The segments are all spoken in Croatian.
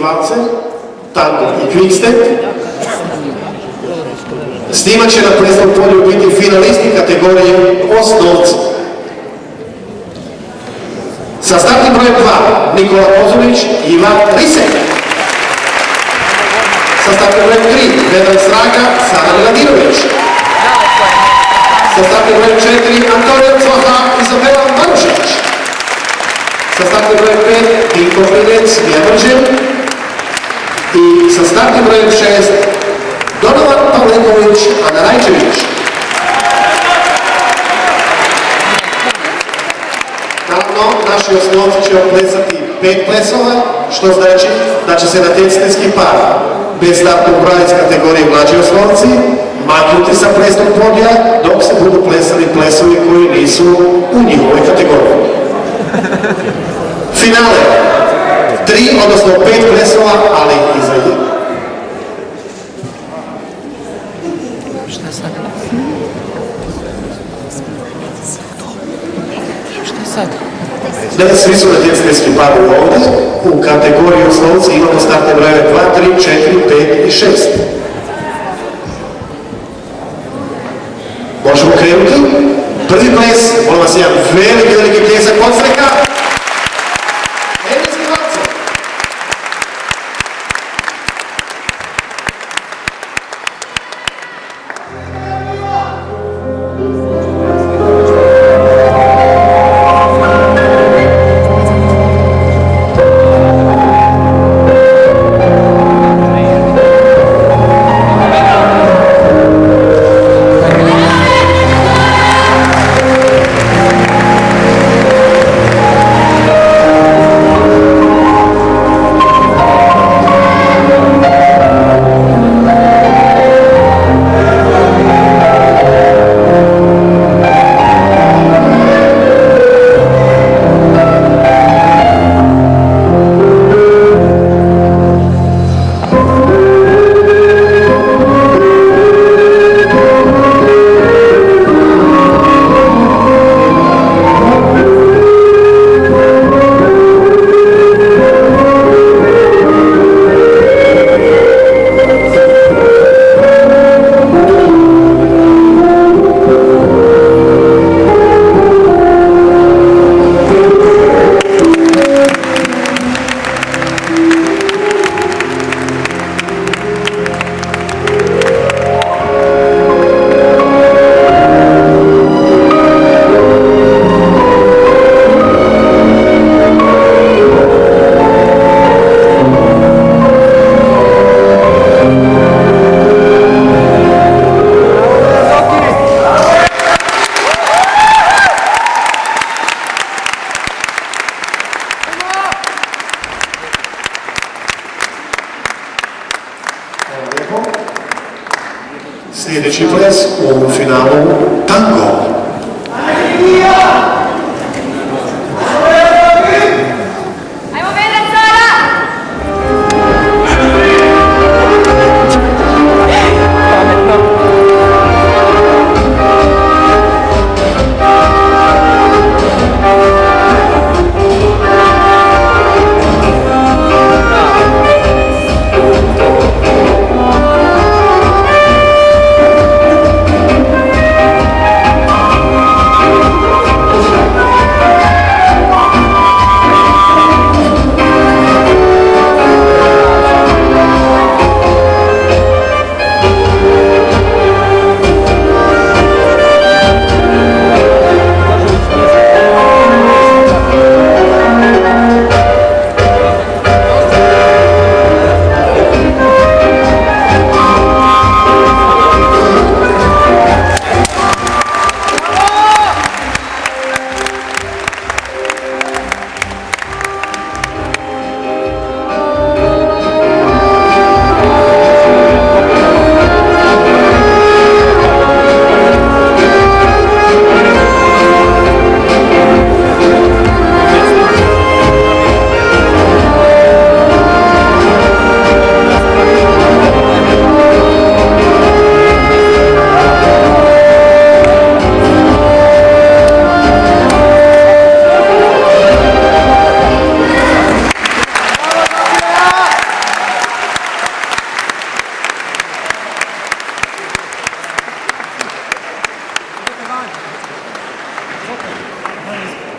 valce, tango i quickstep. S njima će na plesnom polju biti finalisti kategorije osnovci. Sa startnim brojem 2 Nikola Pozović i Ivan Risek. Sa startnim brojem 3 Vedran Straga, Sara Miladinović. Sa startnim brojem 4 Antonija Cvaha, Izabela Marušić. Sa startnim brojem 5 Dinko Frinec, Mijamrđen. I sa startnim brojem 6 Donovan Pavlenković, Ana Rajčević. Naravno, naši osnovci će oplesati 5 plesova, što znači da će se natjecateljski par bez startnog broja iz kategorije mlađi osnovci maknuti sa plesnog podija dok se budu plesali plesovi koji nisu u njihovoj kategoriji. Finale. 3, odnosno 5 plesova, ali iza njih. Šta sad? Šta sad? Ne, svi su natjecateljski parovi ovdje. U kategoriji osnovci imamo startne brojeve 2, 3, 4, 5 i 6. Možemo krenuti. Prvi ples, molim vas jedan veliki pljesak podstreka. Emilski valce. Sljedeći ples u finalu tango.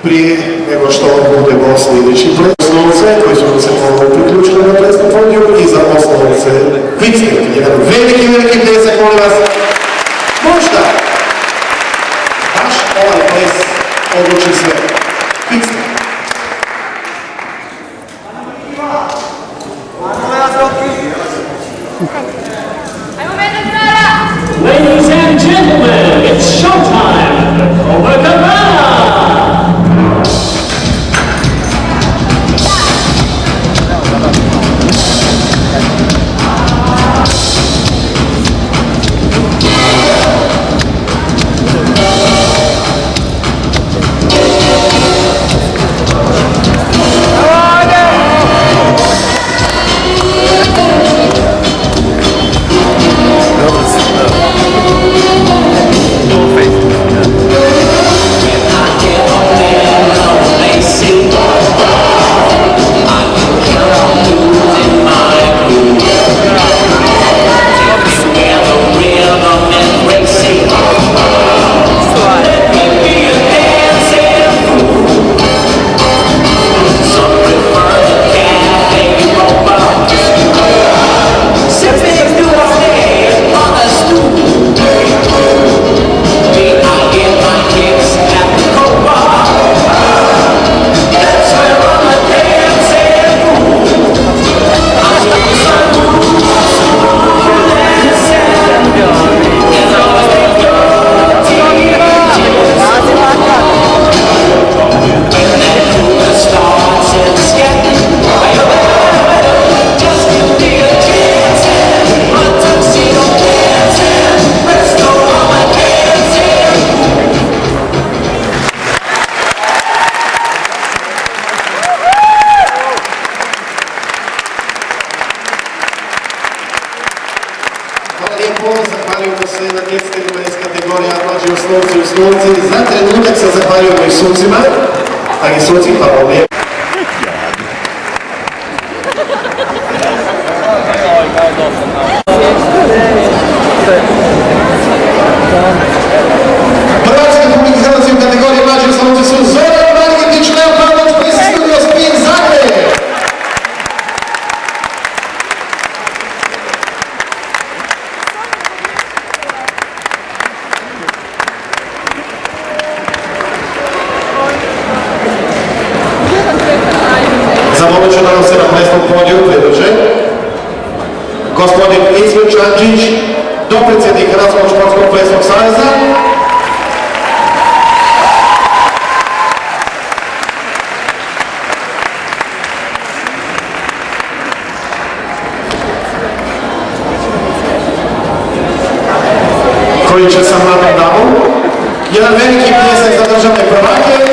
Prije nego što budemo sljedeći osnovce koji su se priključili na plesnom podiju i za osnovce Quickstep. Jedan veliki pljesak, molim vas. Možda baš ovaj ples odluči sve. Quickstep. Ladies and gentlemen, it's showtime! Copacabana! Zahvaljujemo se natjecateljima iz kategorija mlađi osnovci i osnovci. Za trenutak se zahvaljujemo i sucima. Dragi suci, hvala vam lijepo. Prvaci Republike Hrvatske u kategoriji mlađi osnovci su Zoran Margetić, Leo Pavlović, Plis Studio Spin Zagreb. Zamolit ću da nam se na plesnom podiju pridruže gospodin Izvir Čančić, dopredsjednik Hrvatskog športskog plesnog saveza, koji će sa mladom damom jedan veliki pljesak za državne prvake.